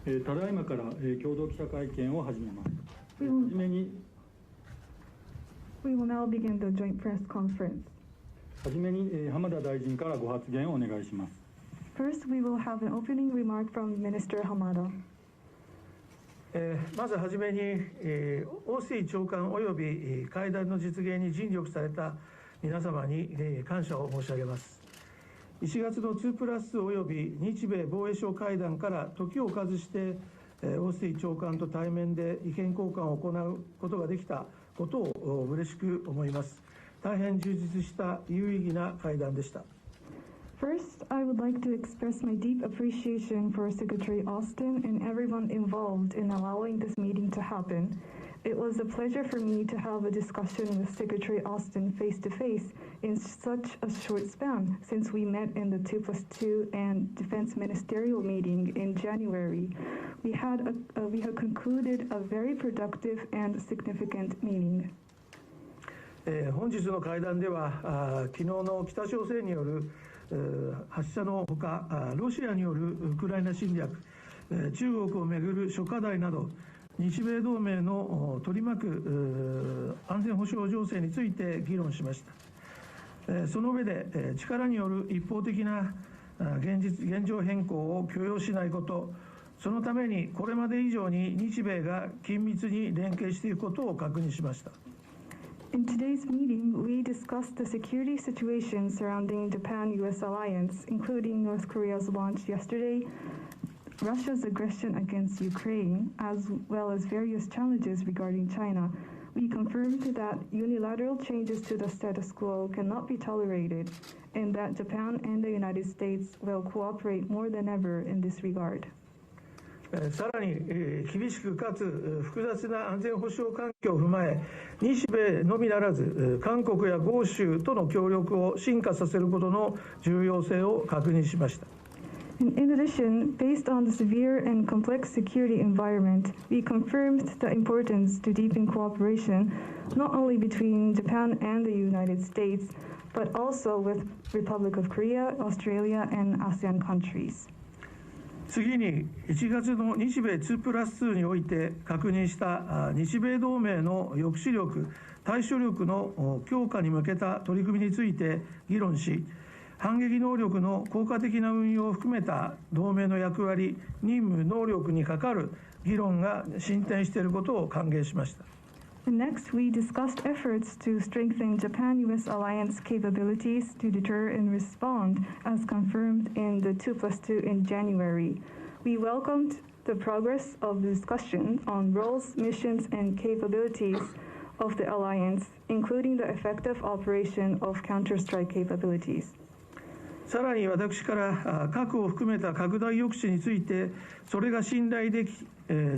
ただいまから共同記者会見を始めます。We will now begin the joint press conference. はじめに浜田大臣からご発言をお願いします。First, we will have an opening remark from Minister Hamada. まずはじめに、オースティン長官および会談の実現に尽力された皆様に、感謝を申し上げます。1月の2+2および日米防衛相会談から時を置かずして、オースティン長官と対面で意見交換を行うことができたことを嬉しく思います。大変充実した有意義な会談でした。First, I would like to express my deep appreciation for Secretary Austin and everyone involved in allowing this meeting to happen. It was a pleasure for me to have a discussion with Secretary Austin face-to-face in such a short span since we met in the 2+2 and Defense Ministerial meeting in January. We had concluded a very productive and significant meeting. 本日の会談では、昨日の北朝鮮による発射のほか、ロシアによるウクライナ侵略、中国をめぐる諸課題など、日米同盟の取り巻く安全保障情勢について議論しました。その上で、力による一方的な現状変更を許容しないこと、そのためにこれまで以上に日米が緊密に連携していくことを確認しました。In today's meeting, we discussed the security situation surrounding Japan-US alliance, including North Korea's launch yesterday, Russia's aggression against Ukraine, as well as various challenges regarding China. We confirmed that unilateral changes to the status quo cannot be tolerated, and that Japan and the United States will cooperate more than ever in this regard. さらに厳しくかつ複雑な安全保障環境を踏まえ、日米のみならず韓国や豪州との協力を深化させることの重要性を確認しました。In addition, based on the severe and complex security environment, we confirmed the importance to deepen cooperation not only between Japan and the United States, but also with Republic of Korea, Australia, and ASEAN countries. 次に1月の日米2+2において確認した日米同盟の抑止力・対処力の強化に向けた取り組みについて議論し、反撃能力の効果的な運用を含めた同盟の役割・任務・能力にかかる議論が進展していることを歓迎しました。Next, we discussed efforts to strengthen Japan-US alliance capabilities to deter and respond, as confirmed in the 2+2 in January. We welcomed the progress of the discussion on roles, missions, and capabilities of the alliance, including the effective operation of counter-strike capabilities. さらに私から核を含めた拡大抑止について、それが信頼でき、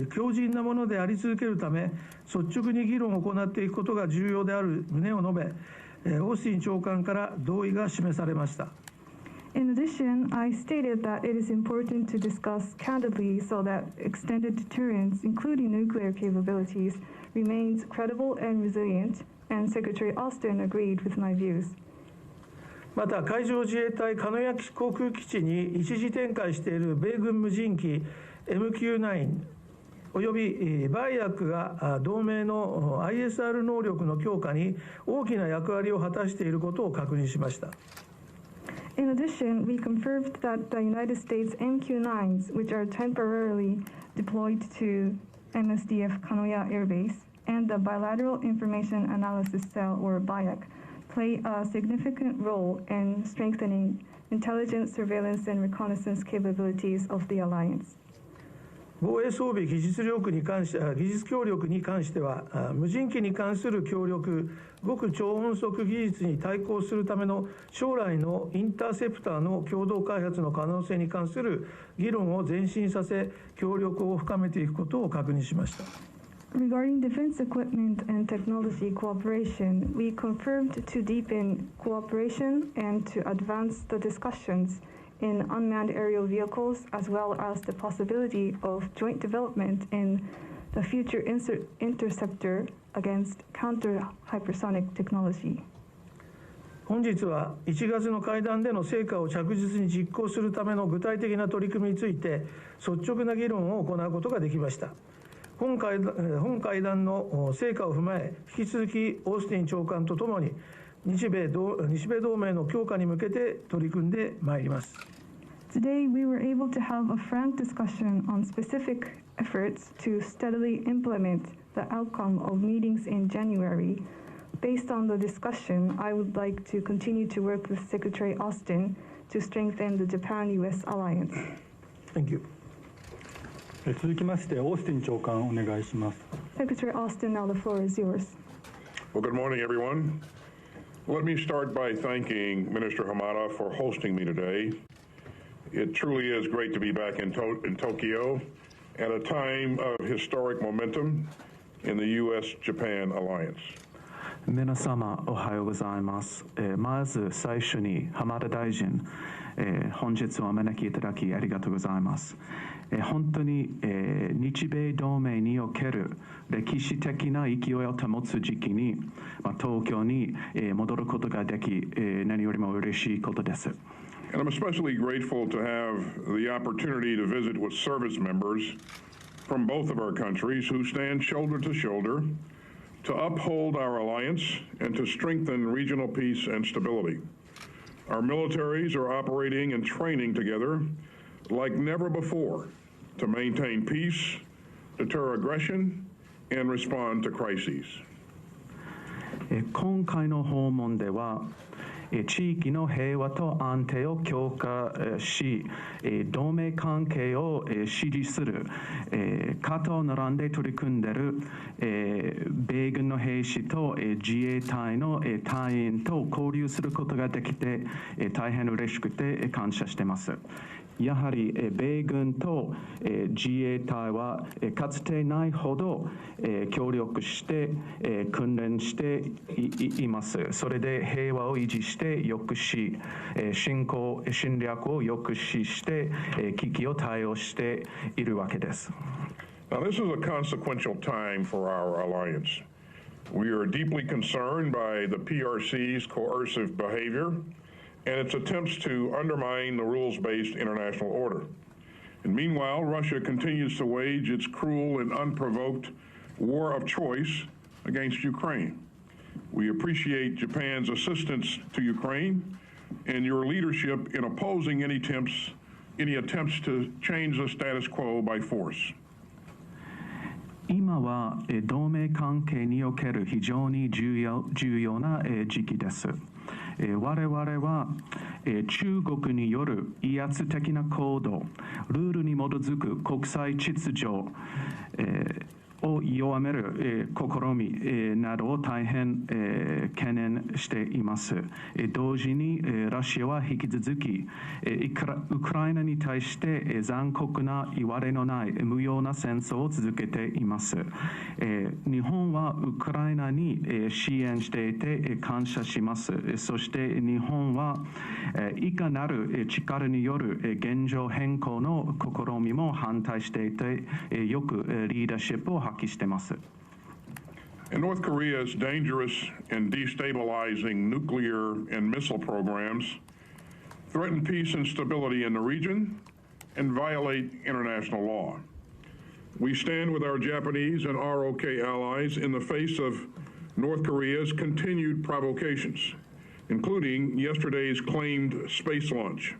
強靭なものであり続けるため、率直に議論を行っていくことが重要である旨を述べ、オースティン長官から同意が示されました。In addition, I stated that it is important to discuss candidly so that extended deterrence, including nuclear capabilities, remains credible and resilient, and Secretary Austin agreed with my views. また海上自衛隊鹿屋航空基地に一時展開している米軍無人機 MQ-9 およびバイアックが同盟の ISR 能力の強化に大きな役割を果たしていることを確認しました。In addition, we confirmed that the United States MQ-9s, which are temporarily deployed to MSDF Kanoya Air Base, and the Bilateral Information Analysis Cell, or BIAC, play a significant role in strengthening intelligence, surveillance, and reconnaissance capabilities of the alliance. 防衛装備技術協力に関しては、無人機に関する協力、極超音速技術に対抗するための将来のインターセプターの共同開発の可能性に関する議論を前進させ、協力を深めていくことを確認しました。Regarding defense equipment and technology cooperation, we confirmed to deepen cooperation and to advance the discussions in unmanned aerial vehicles, as well as the possibility of joint development in the future interceptor against counter-hypersonic technology. 本日は1月の会談での成果を着実に実行するための具体的な取り組みについて率直な議論を行うことができました。本会談の成果を踏まえ、引き続きオースティン長官とともに日米同盟の強化に向けて取り組んでまいります。Today, we were able to have a frank discussion on specific efforts to steadily implement the outcome of meetings in January. Based on the discussion, I would like to continue to work with Secretary Austin to strengthen the Japan-U.S. alliance. Thank you. 続きまして、オースティン長官、お願いします。Secretary Austin, now the floor is yours. Well, good morning, everyone. Let me start by thanking Minister Hamada for hosting me today. It truly is great to be back in Tokyo at a time of historic momentum in the U.S.-Japan alliance. 皆様おはようございます。まず最初に浜田大臣、本日お招きいただきありがとうございます。本当に、日米同盟における歴史的な勢いを保つ時期に、東京に、戻ることができ、何よりも嬉しいことです。And I'm especially grateful to have the opportunity to visit with service members from both of our countries who stand shoulder to shoulder to uphold our alliance and to strengthen regional peace and stability. Our militaries are operating and training together like never before to maintain peace, deter aggression, and respond to crises. 今回の訪問では地域の平和と安定を強化し、同盟関係を支持する、肩を並んで取り組んでいる、米軍の兵士と自衛隊の隊員と交流することができて、大変嬉しくて感謝しています。やはり米軍と自衛隊はかつてないほど協力して訓練しています。それで平和を維持して抑止、侵略を抑止して危機を対応しているわけです。Now, this is a consequential time for our alliance. We are deeply concerned by the PRC's coercive behavior and its attempts to undermine the rules-based international order. And meanwhile, Russia continues to wage its cruel and unprovoked war of choice against Ukraine. We appreciate Japan's assistance to Ukraine and your leadership in opposing any attempts to change the status quo by force. 今は同盟関係における非常に重要な時期です。我々は中国による威圧的な行動、ルールに基づく国際秩序を弱める試みなどを大変懸念しています。同時にロシアは引き続きウクライナに対して残酷ないわれのない無用な戦争を続けています。日本はウクライナに支援していて感謝します。そして日本はいかなる力による現状変更の試みも反対していて、よくリーダーシップを発揮しています。And North Korea's dangerous and destabilizing nuclear and missile programs threaten peace and stability in the region and violate international law. We stand with our Japanese and ROK allies in the face of North Korea's continued provocations, including yesterday's claimed space launch.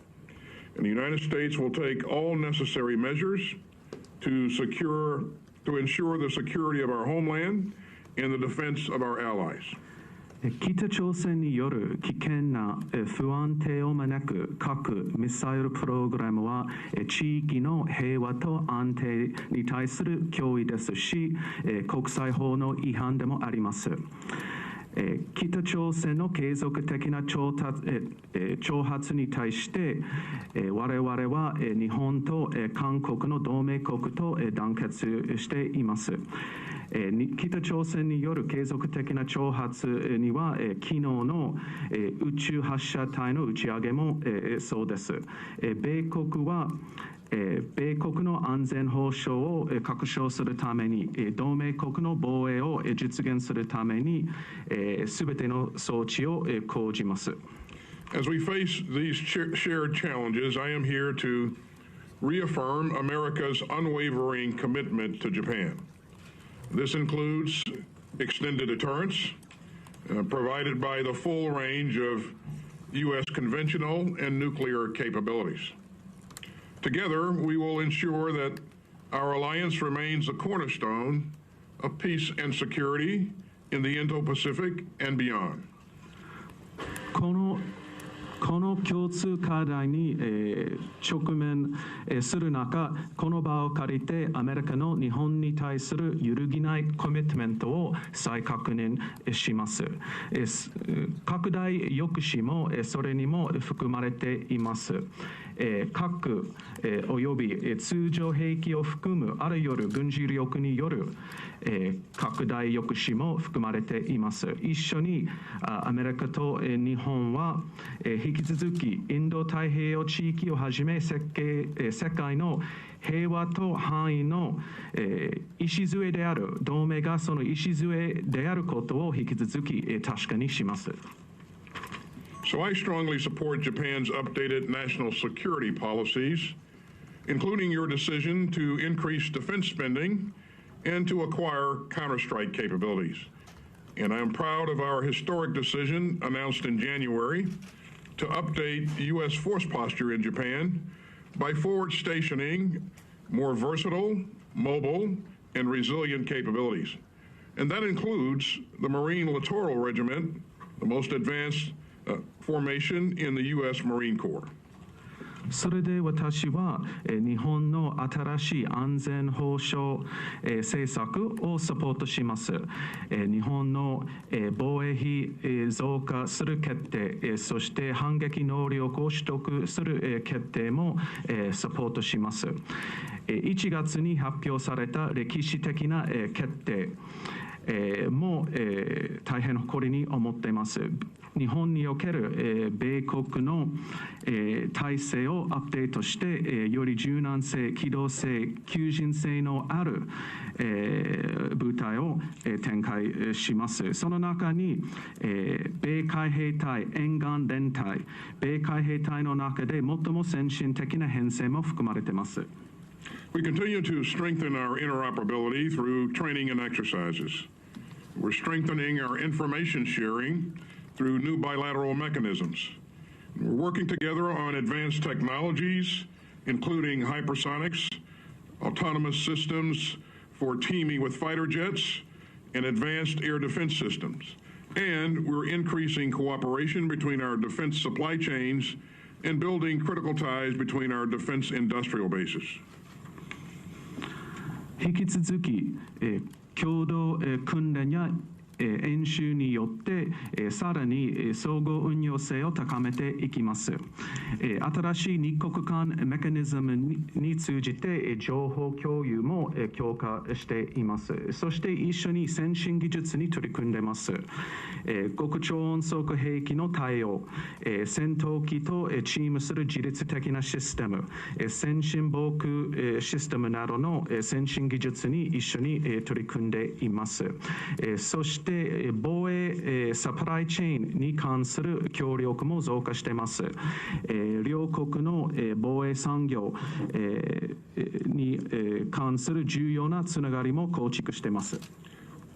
And the United States will take all necessary measures to ensure the security of our homeland and the defense of our allies. 北朝鮮による危険な不安定を招く核・ミサイルプログラムは地域の平和と安定に対する脅威ですし、国際法の違反でもあります。北朝鮮の継続的な挑発に対して我々は日本と韓国の同盟国と団結しています。北朝鮮による継続的な挑発には昨日の宇宙発射体の打ち上げもそうです。米国は米国の安全保障を確保するために、同盟国の防衛を実現するために、すべての装置を講じます。As we face these shared challenges, I am here to reaffirm America's unwavering commitment to Japan. This includes extended deterrence, provided by the full range of U.S. conventional and nuclear capabilities. Together, we will ensure that our alliance remains a cornerstone of peace and security in the Indo-Pacific and beyond. この共通課題に、直面する中、この場を借りてアメリカの日本に対する揺るぎないコミットメントを再確認します。拡大抑止もそれにも含まれています。核および通常兵器を含むあらゆる軍事力による拡大抑止も含まれています。一緒にアメリカと日本は引き続きインド太平洋地域をはじめ世界の平和と範囲の礎である同盟がその礎であることを引き続き確かにします。So I strongly support Japan's updated national security policies, including your decision to increase defense spending and to acquire counter-strike capabilities. And I am proud of our historic decision announced in January to update U.S. force posture in Japan by forward stationing more versatile, mobile, and resilient capabilities. And that includes the Marine Littoral Regiment, the most advanced formation in the U.S. Marine Corps. それで私は日本の新しい安全保障政策をサポートします。日本の防衛費増加する決定、そして反撃能力を取得する決定もサポートします。1月に発表された歴史的な決定も大変誇りに思っています。日本における米国の体制をアップデートして、より柔軟性、機動性、求人性のある部隊を展開します。その中に米海兵隊、沿岸連隊、米海兵隊の中で最も先進的な編成も含まれています。We continue to strengthen our interoperability through training and exercises. We're strengthening our information sharing through new bilateral mechanisms. We're working together on advanced technologies, including hypersonics, autonomous systems for teaming with fighter jets, and advanced air defense systems. And we're increasing cooperation between our defense supply chains and building critical ties between our defense industrial bases. 引き続き、共同訓練や演習によってさらに相互運用性を高めていきます。新しい二国間メカニズムに通じて情報共有も強化しています。そして一緒に先進技術に取り組んでいます。極超音速兵器の対応、戦闘機とチームする自律的なシステム、先進防空システムなどの先進技術に一緒に取り組んでいます。そして防衛サプライチェーンに関する協力も増加しています。両国の防衛産業に関する重要なつながりも構築しています。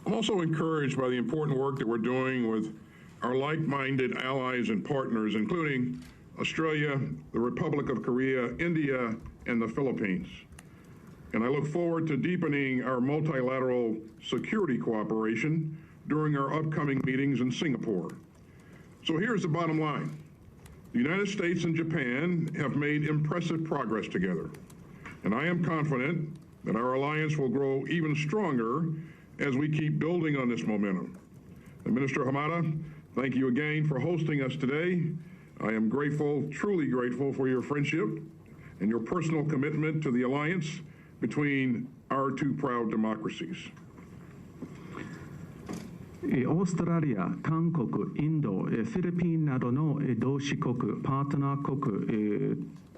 I'm also encouraged by the important work that we're doing with our like-minded allies and partners, including Australia, the Republic of Korea, India, and the Philippines. And I look forward to deepening our multilateral security cooperation during our upcoming meetings in Singapore. So here's the bottom line. The United States and Japan have made impressive progress together, and I am confident that our alliance will grow even stronger as we keep building on this momentum. And Minister Hamada, thank you again for hosting us today. I am grateful, truly grateful for your friendship and your personal commitment to the alliance between our two proud democracies. オーストラリア、韓国、インド、フィリピンなどの同志国、パートナー国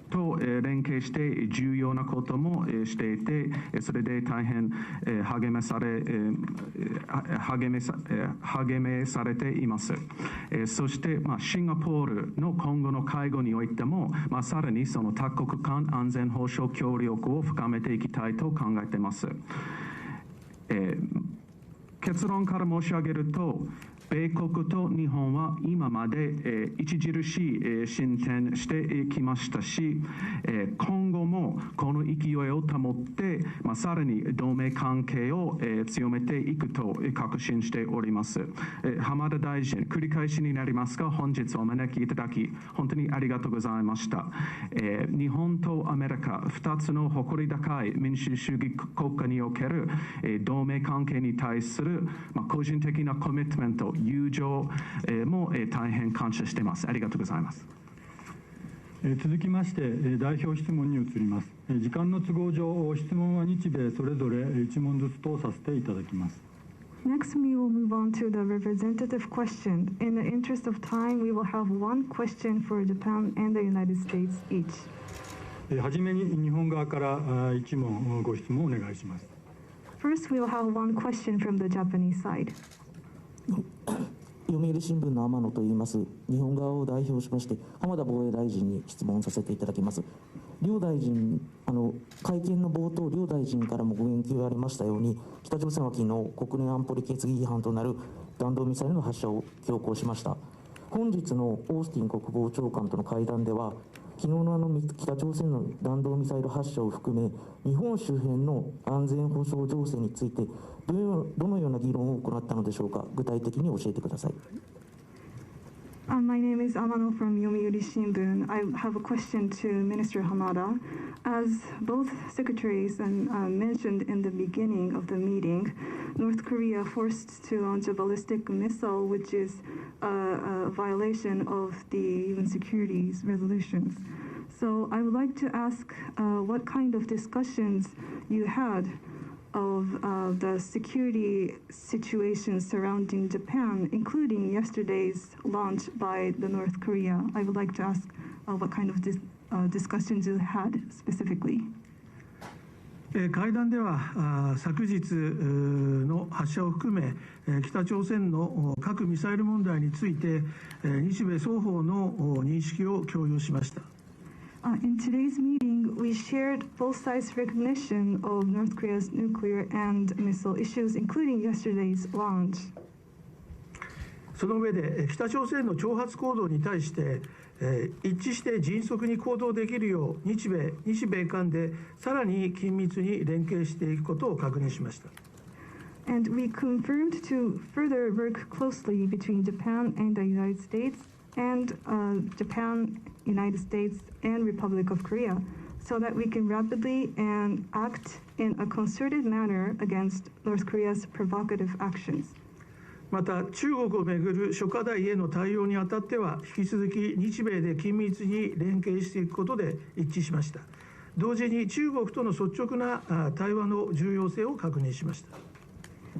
と連携して重要なこともしていて、それで大変励めされています。そして、シンガポールの今後の会合においても、さらにその多国間安全保障協力を深めていきたいと考えています。結論から申し上げると、米国と日本は今まで著しい進展してきましたし、今後もこの勢いを保って、さらに同盟関係を強めていくと確信しております。浜田大臣、繰り返しになりますが、本日お招きいただき、本当にありがとうございました。日本とアメリカ、2つの誇り高い民主主義国家における同盟関係に対する個人的なコミットメント、友情も大変感謝しています。ありがとうございます。続きまして代表質問に移ります。時間の都合上、質問は日米それぞれ1問ずつとさせていただきます。Next, we will move on to the representative question. In the interest of time, we will have one question for Japan and the United States each. はじめに日本側から1問ご質問をお願いします。First, we will have one question from the Japanese side. 読売新聞の天野と言います。日本側を代表しまして浜田防衛大臣に質問させていただきます。両大臣、会見の冒頭、両大臣からもご言及がありましたように、北朝鮮は昨日国連安保理決議違反となる弾道ミサイルの発射を強行しました。本日のオースティン国防長官との会談では、昨日の北朝鮮の弾道ミサイル発射を含め、日本周辺の安全保障情勢についてどのような議論を行ったのでしょうか。具体的に教えてください。My name is Amano from Yomiuri Shimbun. I have a question to Minister Hamada. As both secretaries mentioned in the beginning of the meeting, North Korea forced to launch a ballistic missile, which is a violation of the UN security resolutions. So I would like to ask what kind of discussions you had of the security situation surrounding Japan, including yesterday's launch by the North Korea. I would like to ask what kind of discussions you had specifically. 会談では昨日の発射を含め北朝鮮の核ミサイル問題について日米双方の認識を共有しました。In today's meeting, we shared both sides' recognition of North Korea's nuclear and missile issues, including yesterday's launch. その上で北朝鮮の挑発行動に対して一致して迅速に行動できるよう日米間でさらに緊密に連携していくことを確認しました。And we confirmed to further work closely between Japan and the United States and Japan, United States, and Republic of Korea, so that we can rapidly and act in a concerted manner against North Korea's provocative actions. また中国をめぐる諸課題への対応にあたっては引き続き日米で緊密に連携していくことで一致しました。同時に中国との率直な対話の重要性を確認しました。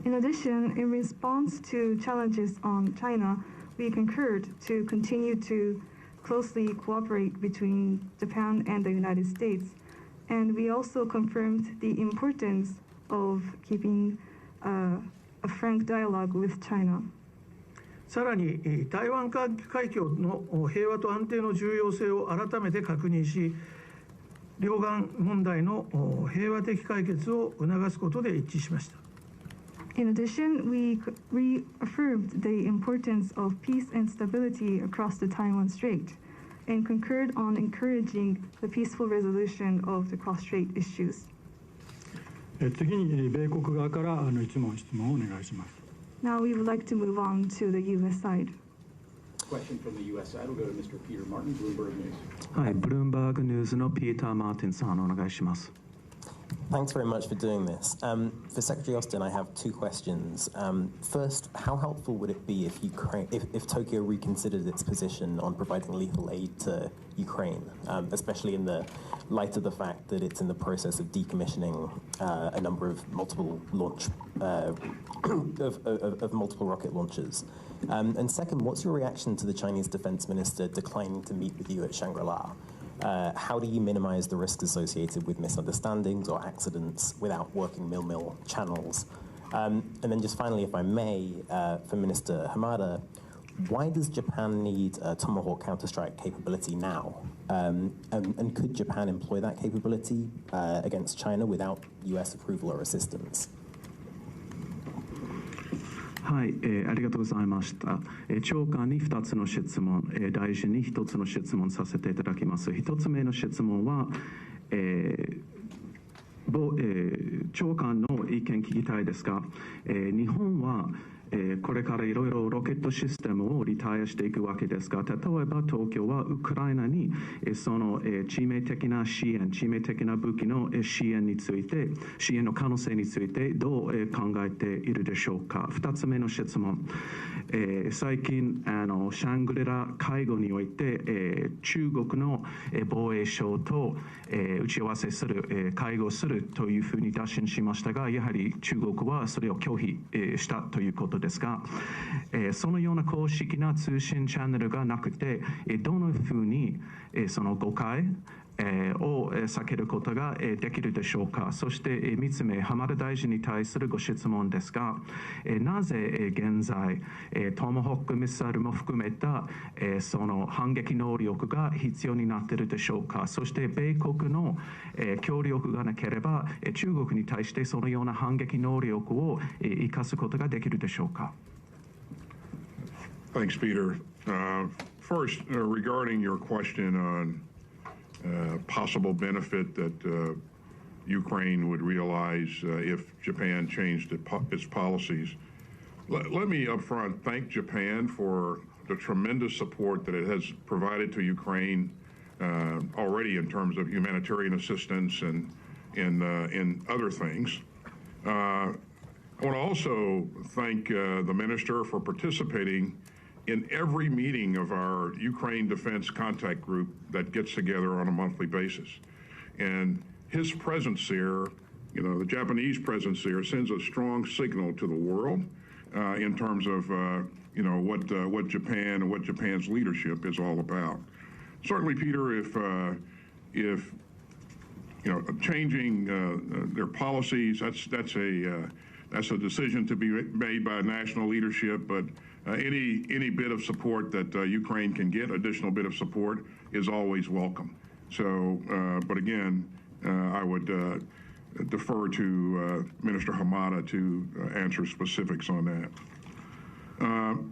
In addition, in response to challenges on China, we concurred to continue to closely cooperate between Japan and the United States, and we also confirmed the importance of keeping a frank dialogue with China. さらに台湾海峡の平和と安定の重要性を改めて確認し、両岸問題の平和的解決を促すことで一致しました。In addition, we reaffirmed the importance of peace and stability across the Taiwan Strait and concurred on encouraging the peaceful resolution of the cross-strait issues. 次に米国側から一問質問をお願いします。Now we would like to move on to the U.S. side. Question from the U.S. side will go to Mr. Peter Martin, Bloomberg News. はい、ブルームバーグニュースのピーター・マーティンさん、お願いします。Thanks very much for doing this. For Secretary Austin, I have two questions. First, how helpful would it be if Tokyo reconsidered its position on providing lethal aid to Ukraine, especially in the light of the fact that it's in the process of decommissioning a number of multiple multiple rocket launches? And second, what's your reaction to the Chinese defense minister declining to meet with you at Shangri-La? How do you minimize the risks associated with misunderstandings or accidents without working mill channels? And then just finally, if I may, for Minister Hamada, why does Japan need a Tomahawk counter-strike capability now? And could Japan employ that capability against China without US approval or assistance? はい、ありがとうございました。長官に2つの質問、大臣に1つの質問させていただきます。1つ目の質問は、長官の意見聞きたいですが、日本はこれからいろいろロケットシステムをリタイアしていくわけですが、例えば東京はウクライナにその致命的な支援、致命的な武器の支援について、支援の可能性についてどう考えているでしょうか。2つ目の質問、最近シャングリラ会合において、中国の防衛省と打ち合わせする、会合するというふうに打診しましたが、やはり中国はそれを拒否したということですが、そのような公式な通信チャンネルがなくて、どのふうにその誤解を避けることができるでしょうか。そして3つ目、浜田大臣に対するご質問ですが、なぜ現在トマホークミサイルも含めたその反撃能力が必要になっているでしょうか。そして米国の協力がなければ中国に対してそのような反撃能力を生かすことができるでしょうか。Thanks, Peter. First, regarding your question on possible benefit that Ukraine would realize if Japan changed its policies. Let me up front thank Japan for the tremendous support that it has provided to Ukraine already in terms of humanitarian assistance and in other things. I want to also thank the minister for participating in every meeting of our Ukraine Defense Contact Group that gets together on a monthly basis. And his presence here, you know, the Japanese presence here sends a strong signal to the world in terms of, you know, what Japan and what Japan's leadership is all about. Certainly, Peter, if you know, changing their policies, that's a decision to be made by national leadership, but any bit of support that Ukraine can get, additional bit of support, is always welcome. So, but again, I would defer to Minister Hamada to answer specifics on that.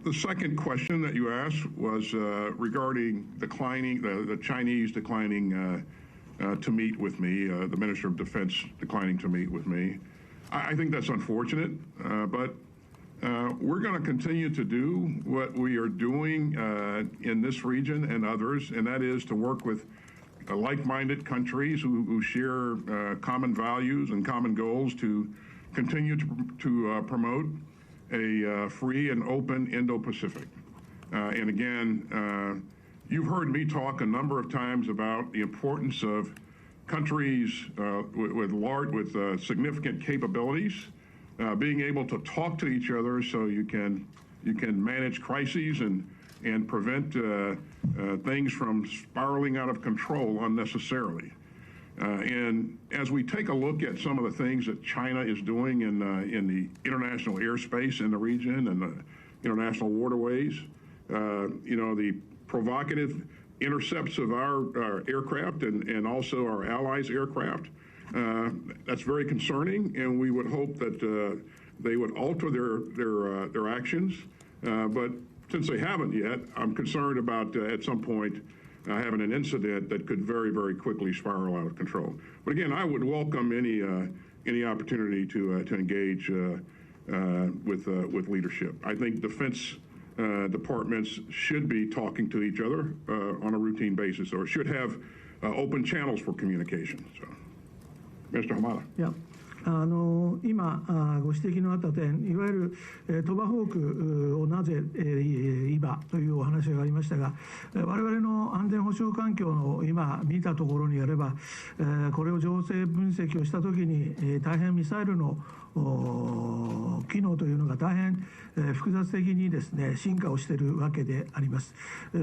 The second question that you asked was regarding the Chinese declining to meet with me, the Minister of Defense declining to meet with me. I think that's unfortunate, but we're going to continue to do what we are doing in this region and others, and that is to work with like-minded countries who share common values and common goals to continue to promote a free and open Indo-Pacific. And again, you've heard me talk a number of times about the importance of countries with significant capabilities being able to talk to each other so you can manage crises and prevent things from spiraling out of control unnecessarily. And as we take a look at some of the things that China is doing in the international airspace in the region and the international waterways, you know, the provocative intercepts of our aircraft and also our allies' aircraft, that's very concerning, and we would hope that they would alter their actions. But since they haven't yet, I'm concerned about at some point having an incident that could very, very quickly spiral out of control. But again, I would welcome any opportunity to engage with leadership. I think defense departments should be talking to each other on a routine basis, or should have open channels for communication. So, Mr. Hamada. Yeah. 今ご指摘のあった点、いわゆるトマホークをなぜ今というお話がありましたが、我々の安全保障環境の今見たところによれば、これを情勢分析をしたときに大変ミサイルの機能というのが大変複雑的にですね進化をしているわけであります。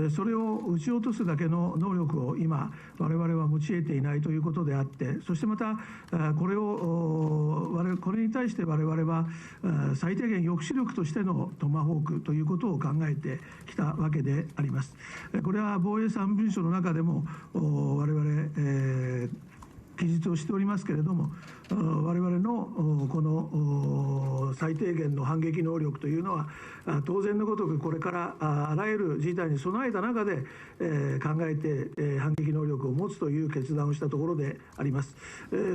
それを撃ち落とすだけの能力を今我々は持ち得ていないということであって、そしてまたこれに対して我々は最低限抑止力としてのトマホークということを考えてきたわけであります。これは防衛3文書の中でも我々記述をしておりますけれども、我々のこの最低限の反撃能力というのは当然のごとくこれからあらゆる事態に備えた中で考えて反撃能力を持つという決断をしたところであります。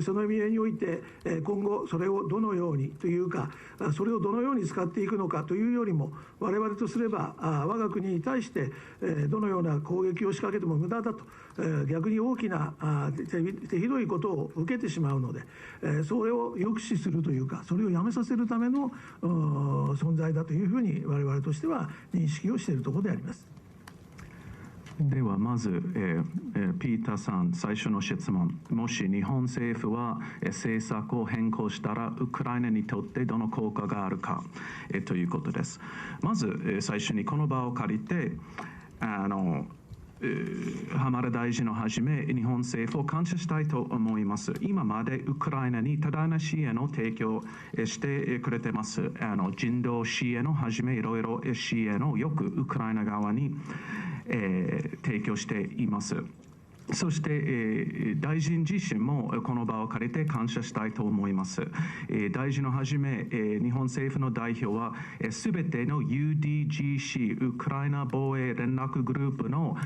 その意味合いにおいて今後それをどのようにというか、それをどのように使っていくのかというよりも、我々とすれば我が国に対してどのような攻撃を仕掛けても無駄だと、逆に大きな手ひどいことを受けてしまうので、それを抑止するというか、それをやめさせるための存在だというふうに我々としては認識をしているところであります。ではまず、ピーターさん、最初の質問。もし日本政府は政策を変更したらウクライナにとってどの効果があるか、ということです。まず、最初にこの場を借りて浜田大臣をはじめ日本政府を感謝したいと思います。今までウクライナに多大な支援を提供してくれてます。人道支援をはじめいろいろ支援をよくウクライナ側に、提供しています。そして、大臣自身もこの場を借りて感謝したいと思います。大臣をはじめ、日本政府の代表はすべての UDGC ウクライナ防衛連絡グループの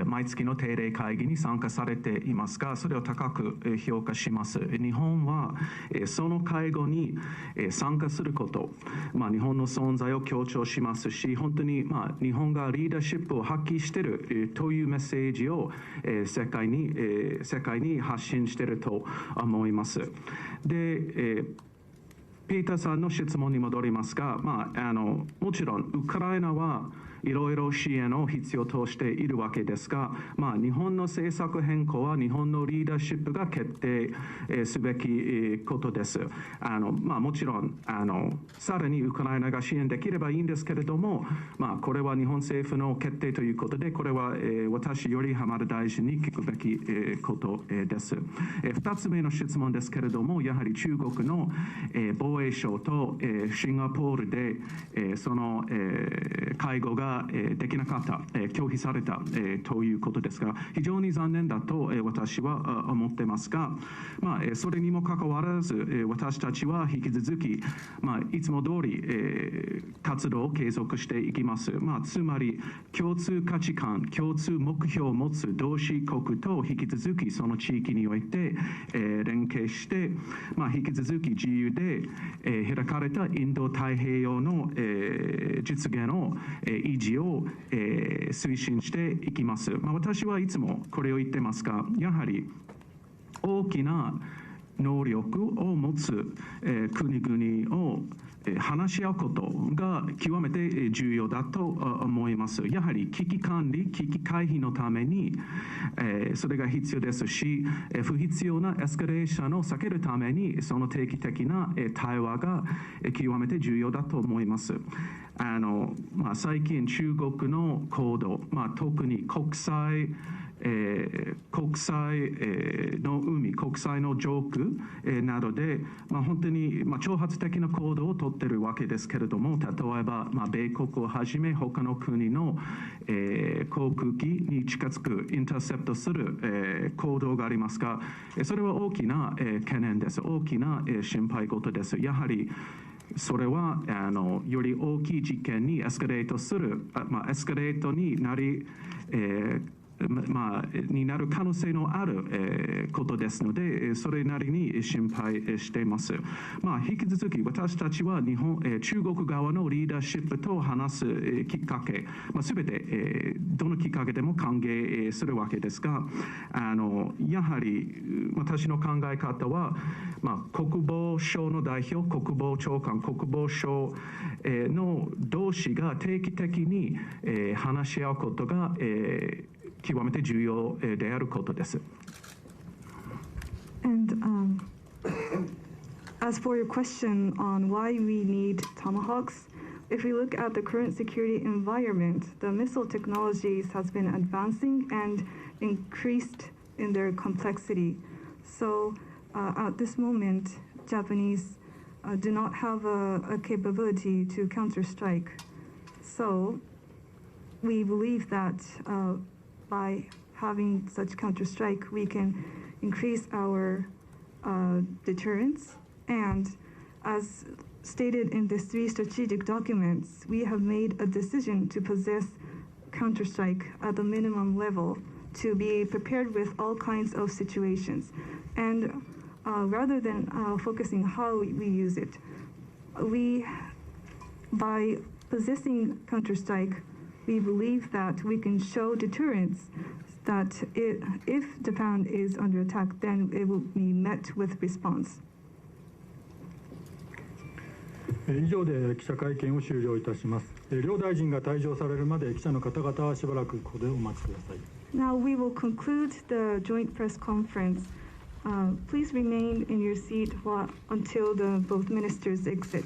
毎月の定例会議に参加されていますが、それを高く評価します。日本はその会合に参加すること、日本の存在を強調しますし、本当に日本がリーダーシップを発揮しているというメッセージを世界に発信していると思います。で、ピーターさんの質問に戻りますが、もちろんウクライナはいろいろ支援を必要としているわけですが、日本の政策変更は日本のリーダーシップが決定すべきことです。もちろんさらにウクライナが支援できればいいんですけれども、これは日本政府の決定ということで、これは私より浜田大臣に聞くべきことです。2つ目の質問ですけれども、やはり中国の防衛省とシンガポールでその会合ができなかった、拒否されたということですが、非常に残念だと私は思ってますが、それにもかかわらず私たちは引き続きいつも通り活動を継続していきます。つまり共通価値観、共通目標を持つ同志国と引き続きその地域において連携して、引き続き自由で開かれたインド太平洋の実現を維持を推進していきます。私はいつもこれを言ってますが、やはり大きな能力を持つ国々を話し合うことが極めて重要だと思います。やはり危機管理、危機回避のためにそれが必要ですし、不必要なエスカレーションを避けるためにその定期的な対話が極めて重要だと思います。最近中国の行動、特に国際の海、国際の上空などで、本当に挑発的な行動をとっているわけですけれども、例えば米国をはじめ他の国の航空機に近づくインターセプトする行動がありますが、それは大きな懸念です。大きな心配事です。やはりそれはより大きい事件にエスカレートする、エスカレートになりになる可能性のある、ことですので、それなりに心配しています。引き続き私たちは中国側のリーダーシップと話すきっかけ、すべて、どのきっかけでも歓迎するわけですが、やはり私の考え方は、国防省の代表、国防長官、国防省の同士が定期的に話し合うことが極めて重要であることです。And as for your question on why we need Tomahawks, if we look at the current security environment, the missile technologies has been advancing and increased in their complexity. So at this moment, Japanese do not have a capability to counter-strike. So we believe that by having such counter-strike, we can increase our deterrence. And as stated in these 3 strategic documents, we have made a decision to possess counter-strike at the minimum level to be prepared with all kinds of situations. And rather than focusing how we use it, by possessing counter-strike, we believe that we can show deterrence that if Japan is under attack, then it will be met with response. 以上で記者会見を終了いたします。両大臣が退場されるまで記者の方々はしばらくここでお待ちください。Now we will conclude the joint press conference. Please remain in your seat until both ministers exit.